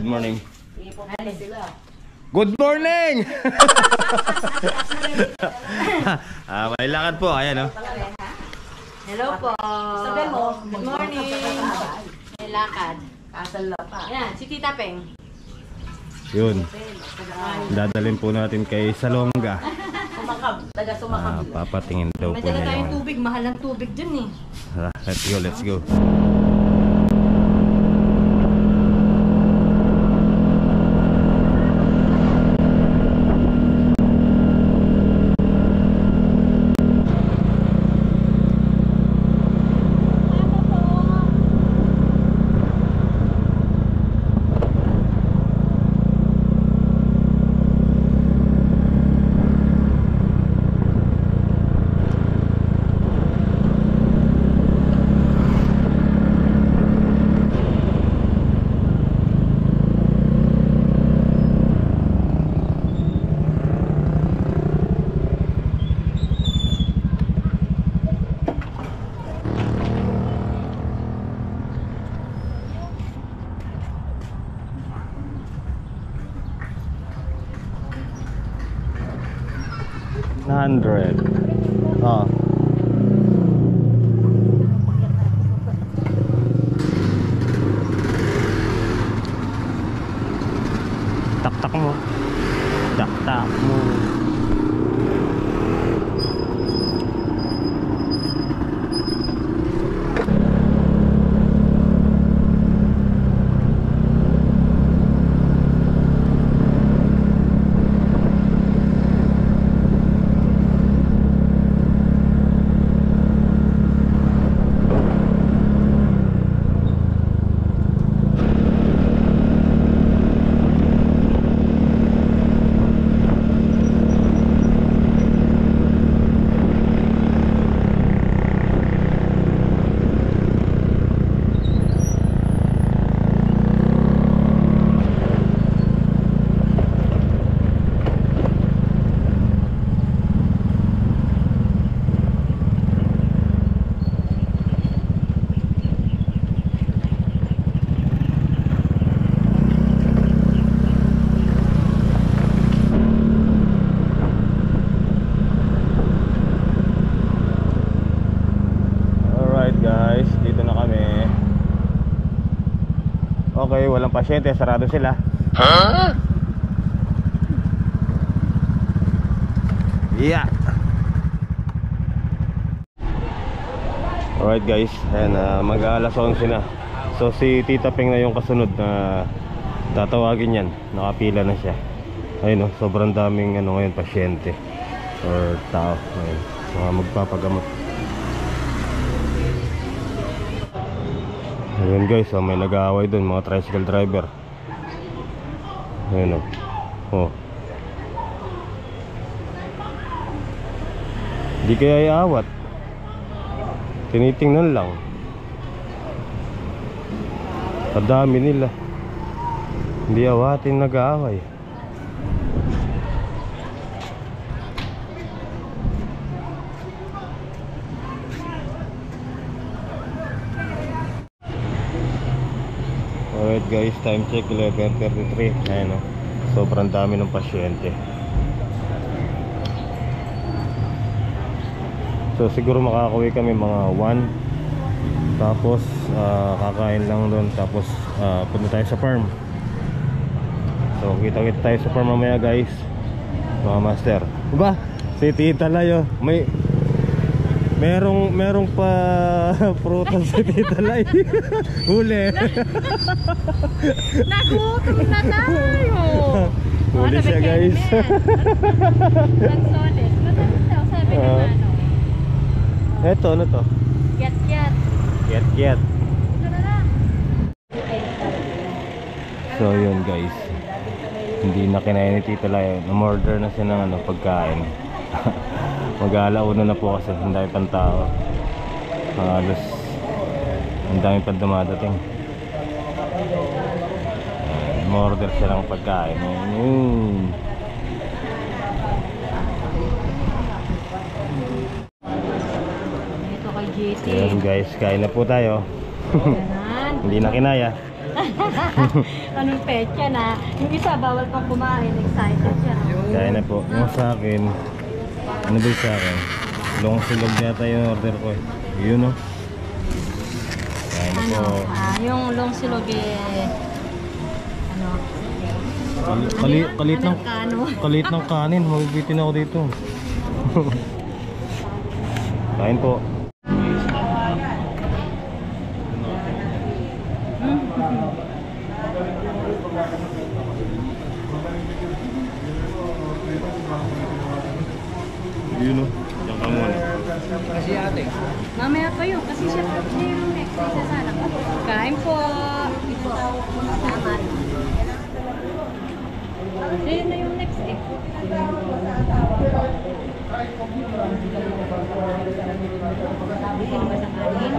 morning. Good morning! May lakad po, ayan o. Hello po. Sabi mo, Good morning. May lakad. Kasal na pa. Yan, si Tita Peng. Yun. Dadalhin po natin kay Salonga. Sumakab, taga-sumakab. Papatingin daw May po dala niya tayong yung... tubig. Mahal ang tubig dyan eh. Let's go, let's go. Oh. Tak-tak mo. Tak-tak mo. Okay, walang pasyente, sarado sila. Huh? Yeah. Alright guys, ayan, mag-aalas 11 na. So si Tita Peng na yung kasunod na tatawagin yan. Nakapila na siya. Ayun o, sobrang daming ngayon pasyente or tao ngayon, mga magpapagamot. Ayun guys, may nag-aaway dun, mga tricycle driver. Ayun o. Di kaya iawat, tinitingnan lang. Kadami nila, hindi awatin, nag-aaway. Alright guys, time check 11:33. Ayan o, sobrang dami ng pasyente. So siguro makakauwi kami mga 1. Tapos kakain lang doon. Tapos punta tayo sa farm. So kita-kita tayo sa farm mamaya guys, mga master. Diba? Si Tita Layo, merong pa prutas si Tita Lay. Huli. Nagutom na tayo. Huli siya guys. Nagsoles. Sabi na Eto, ano to? Get. Get. So yun guys, hindi na kinaya ni Tita Lay. Na-order na siya ng pagkain. Mag-aalauna na po kasi ang dami pang tao. Halos ang dami pang dumadating. Ma-order siya ng pagkain. Ito kay JT. Ayan guys, kain na po tayo. Hindi na kinaya. Anong pecha na? Yung isa, bawal pang kumain. Excited siya. Kaya na po. Yung sa akin, ano ba yung sa akin? Long silog yata yung order ko eh. Yun o. Kaya na po. Yung long silog ano? Kalit ng Kano. kalit ng kanin. Mabibitin ako dito. Kain po. Yun o. Diyan ka muna. Kasi ate. Mamaya pa yun, kasi siya yung next day sa sana. Kain po. Salamat. Yun na yung next day. Hindi ba sa kanin?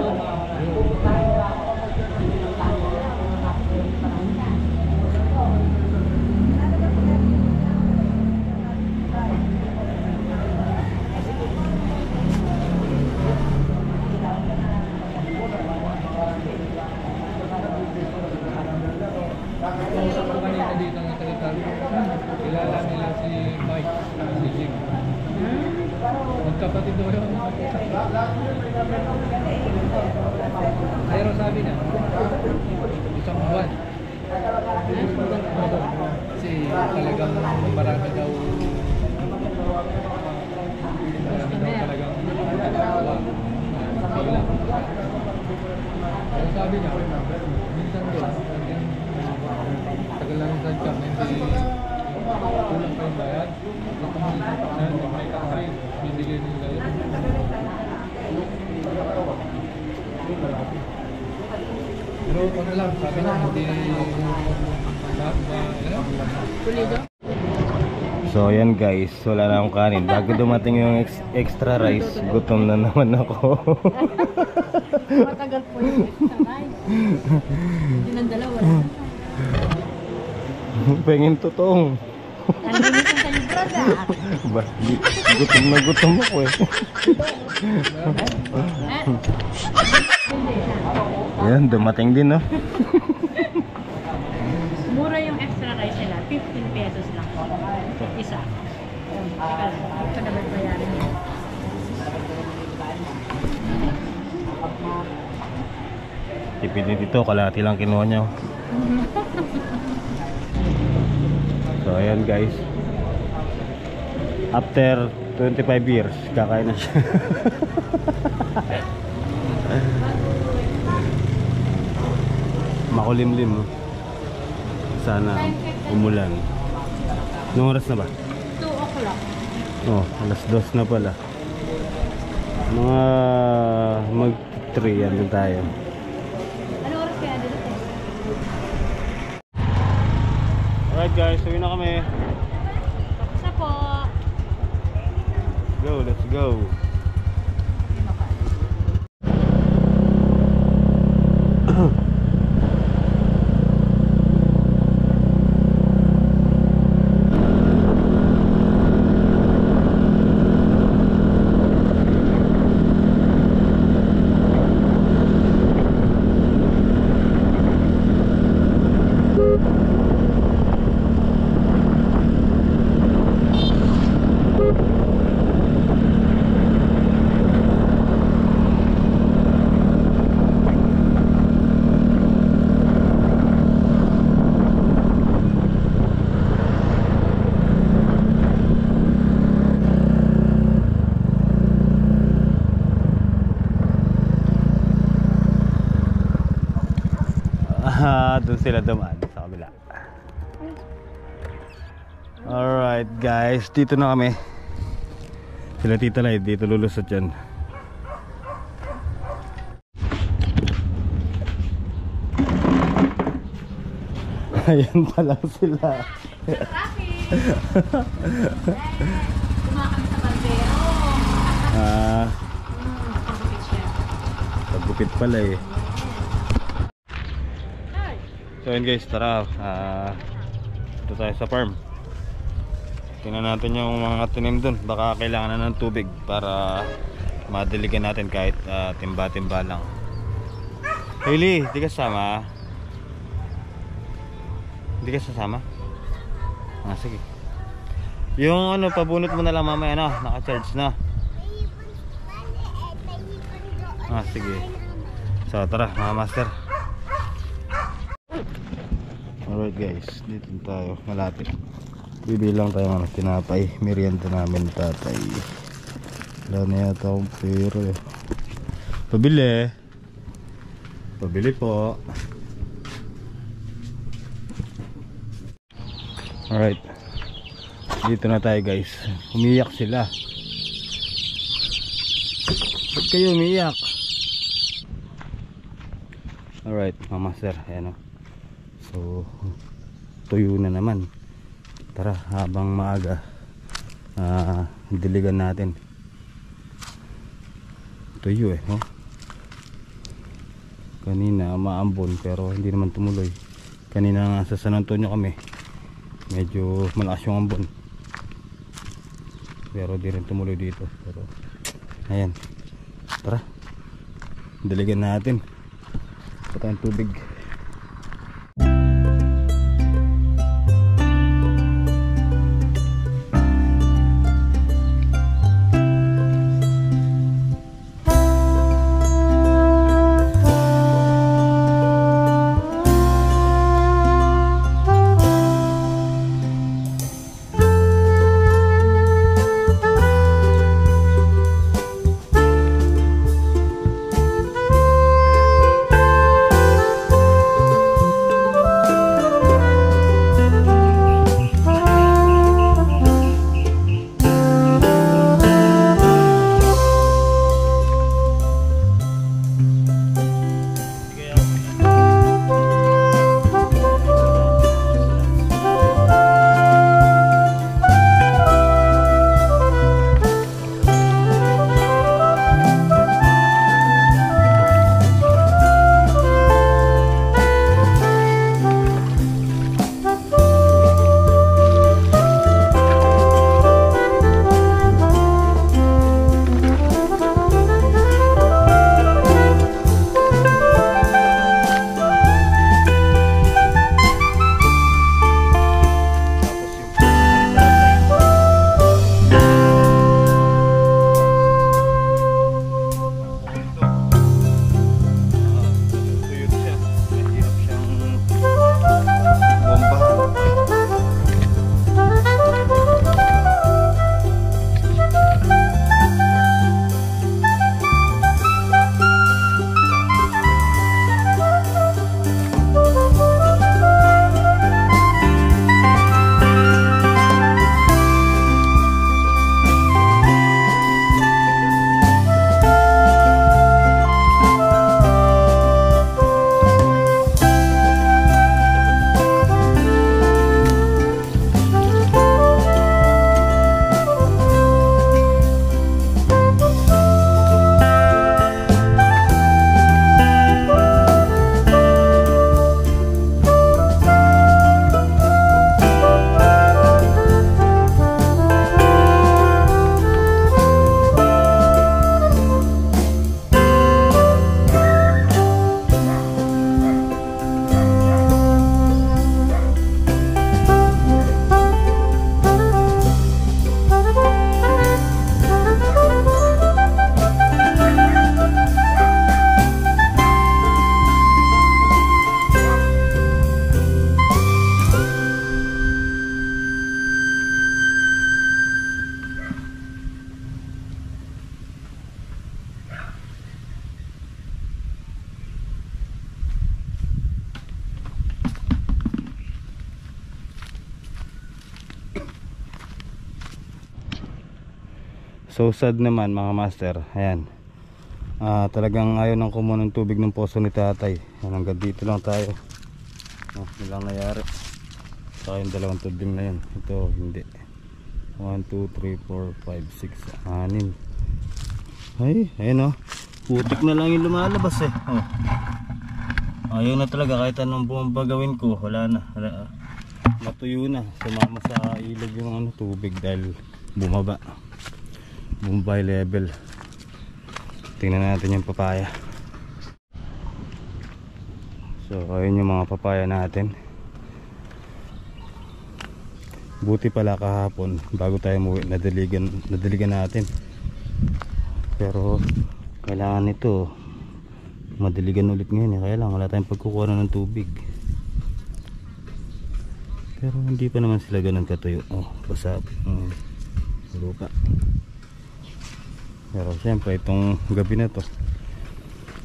Kausap ko kanina dito ng taga-tago. Kilala nila si Mike, si Jim. Magkapatid daw yun. Pero sabi niya, isang buwan. Kasi talagang marami daw talagang gawa. Bigla. Pero sabi niya, minsan doon, tagal lang sa job na hindi kulang pa yung bayad. Ito mo yung may kakay, bibigay nila yun. Pero ano lang, sabi niya, hindi So ayan guys, wala na akong kanin. Bago dumating yung extra rice, gutom na naman ako. Matagal po yung extra rice. Hindi ng dalawa. Pengin tutong. Nandinisin sa librada. Ba, gutom na gutom ako eh. Ayan, dumating din no. Mura yung extra rice nila, 15 pesos lang po. Isa. Teka lang, ito na bayaran niya. Tipid dito, kalahati lang kinuha niya. So ayan guys, after 25 years kakain na siya. Makulimlim. Sana umulan. Anong oras na ba? 2 o'clock. Oh, alas 2 na pala. Mga mag 3 yan din tayo. Ano oras kaya dito? Alright guys, uwi na kami. Tapos na po. Go, let's go. Doon sila dumaan sa kabila. Alright guys, dito na kami. Sila Tita Lai dito lulusot yan. Ayan pa lang sila. Kumakami sa barbero. Pagupit siya. Pagupit pala eh. So yun guys, tara, ito tayo sa farm. Tingnan natin yung mga tanim dun. Baka kailangan na ng tubig para madiligan natin kahit timba-timba lang. Hailey, di ka sama? Hindi ka sasama? Ah, sige. Yung ano, pabunot mo na lang mamaya, no? Naka-charge na. Ah, sige. So, tara, mga master. Alright guys, dito tayo, malapit. Bibilang tayo ng tinapay. Merienda namin tatay. Wala na yata akong pera eh. Pabili. Pabili po. Alright. Dito na tayo guys. Umiyak sila. Ba't kayo umiyak? Alright mga master. Ayan o. So tuyo na naman. Tara habang maaga, diligan natin. Tuyo eh, no? Kanina maambon pero hindi naman tumuloy. Kanina nga sa San Antonio kami, medyo malakas yung ambon pero di rin tumuloy dito. Pero ayan, tara diligan natin. Patay ang tubig. So sad naman mga master. Ayan, talagang ayaw nang kumuha ng tubig ng poso ni tatay. Ayan, hanggang dito lang tayo. Nilang nangyari sa yung dalawang tubig na yun. Ito hindi. 1, 2, 3, 4, 5, 6, 6 ay, ayan o, putik na lang yung lumalabas eh. Ayaw na talaga kahit anong bumaba gawin ko. Wala na, matuyo na. Sumama sa ilog yung tubig dahil bumaba Bombay level. Tingnan natin yung papaya. So ayun yung mga papaya natin. Buti pala kahapon bago tayo umuwi nadiligan natin. Pero kailangan nito madiligan ulit ngayon kaya lang wala tayong pagkukuha ng tubig. Pero hindi pa naman sila ganun katuyo. Basa lupa. Pero siyempre itong gabi na to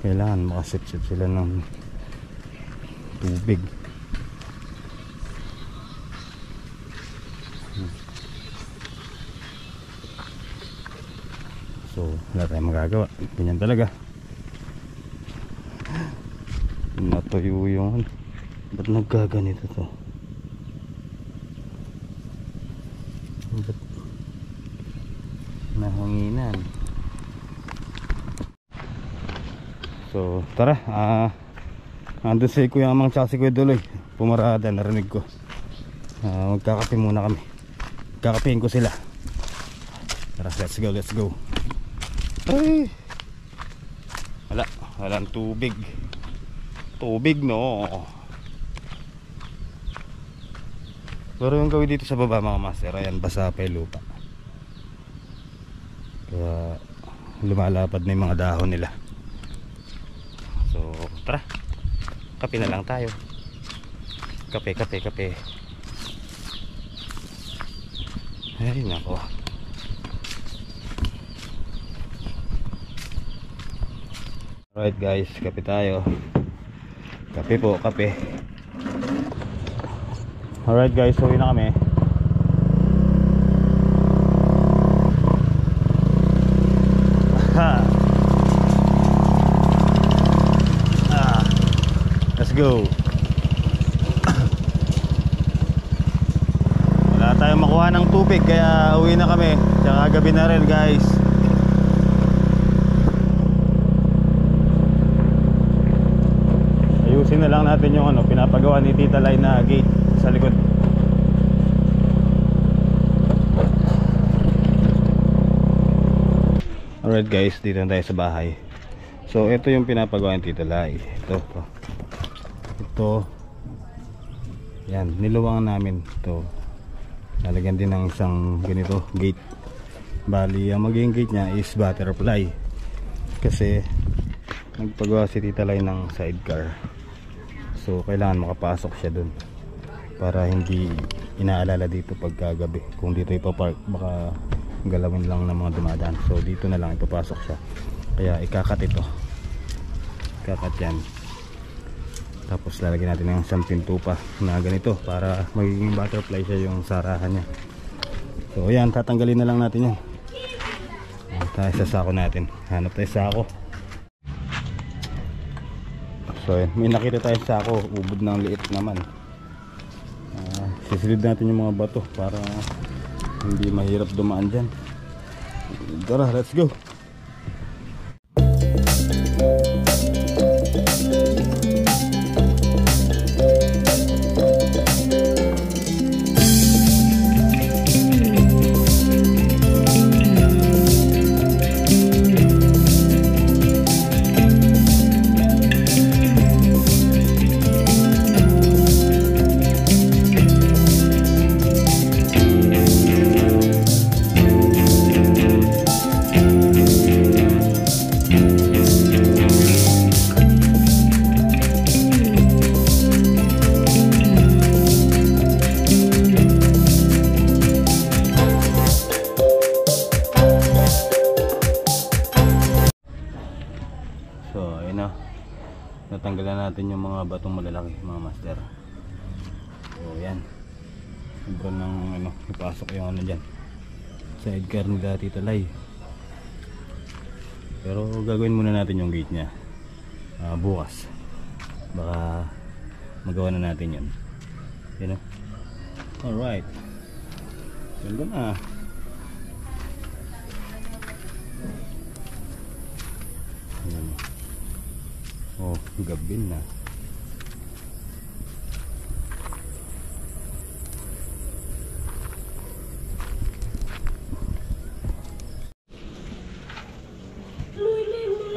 kailangan makasip-sip sila ng tubig. So wala tayong magagawa, ganyan talaga. Natuyo yung ba't nagkaganito to? Ba't nahanginan? So tara, andun si Kuya Amang tsaka si Kuya Duloy pumarada, narinig ko. Magkakape muna kami, kakapein ko sila. Tara, let's go. Ay, walang tubig no. Pero yung gawin dito sa baba mga master, ayan, basa pa yung lupa kaya lumalapad na yung mga dahon nila. So tara, kape na lang tayo. Kape. Ay nako. Alright guys, kape tayo. Kape po, kape. Alright guys, uwi na kami. Let's go. Wala tayong makuha ng tubig kaya uwi na kami. Tsaka gabi na rin guys. Ayusin na lang natin yung pinapagawa ni Tita Lai na gate sa likod. Alright guys, dito na tayo sa bahay. So ito yung pinapagawa ni Tita Lai. Ito yan, niluwangan namin ito. Lalagyan din ng isang ganito gate. Bali ang magiging gate nya is butterfly kasi nagpagawa si Tita Lai ng sidecar. So kailangan makapasok siya dun para hindi inaalala dito pagkagabi. Kung dito ipapark baka galawin lang ng mga dumadaan. So dito na lang ipapasok siya. Kaya ikakat ito. Ikakat yan. Tapos lalagyan natin ng isang pinto pa na ganito para magiging butterfly siya yung sarahan niya. So ayan, tatanggalin na lang natin yan. Tayo sa sako natin. Hanap tayo sako. So may nakita tayo sa sako, ubod ng liit naman. Sisilid natin yung mga bato para hindi mahirap dumaan dyan. Tara, let's go. Natanggalan natin yung mga batong malalaki mga master. So yan, ito nang ipasok yung dyan sidecar nila Tita Lai. Pero gagawin muna natin yung gate nya bukas, baka magawa na natin yun. Alright, ganda na. Oh, gabi na.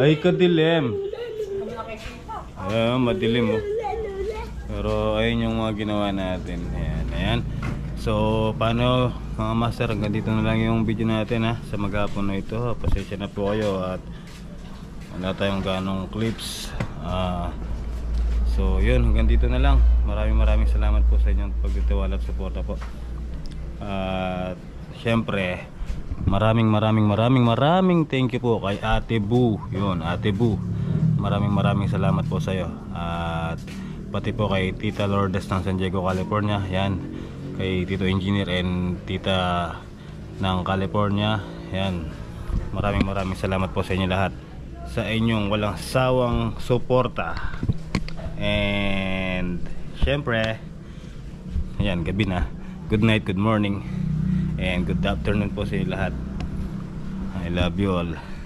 Ay, kadilim. Madilim oh. Pero ayun yung mga ginawa natin. Ayan. So paano mga master, hanggang dito na lang yung video natin ha, sa maghapon na ito. Pasensya na po kayo at wala tayong ganong clips. So yun, hanggang dito na lang. Maraming salamat po sa inyong pagtitiwala at suporta po. At syempre maraming thank you po kay Ate Boo. Yun, Ate Boo, maraming salamat po sa iyo. At pati po kay Tita Lourdes ng San Diego, California. Yan, kay Tito Engineer and Tita ng California. Yan, maraming salamat po sa inyo lahat, sa inyong walang sawang suporta. And syempre, ayan, gabi na. Good night, good morning, and good afternoon po sa inyo lahat. I love you all.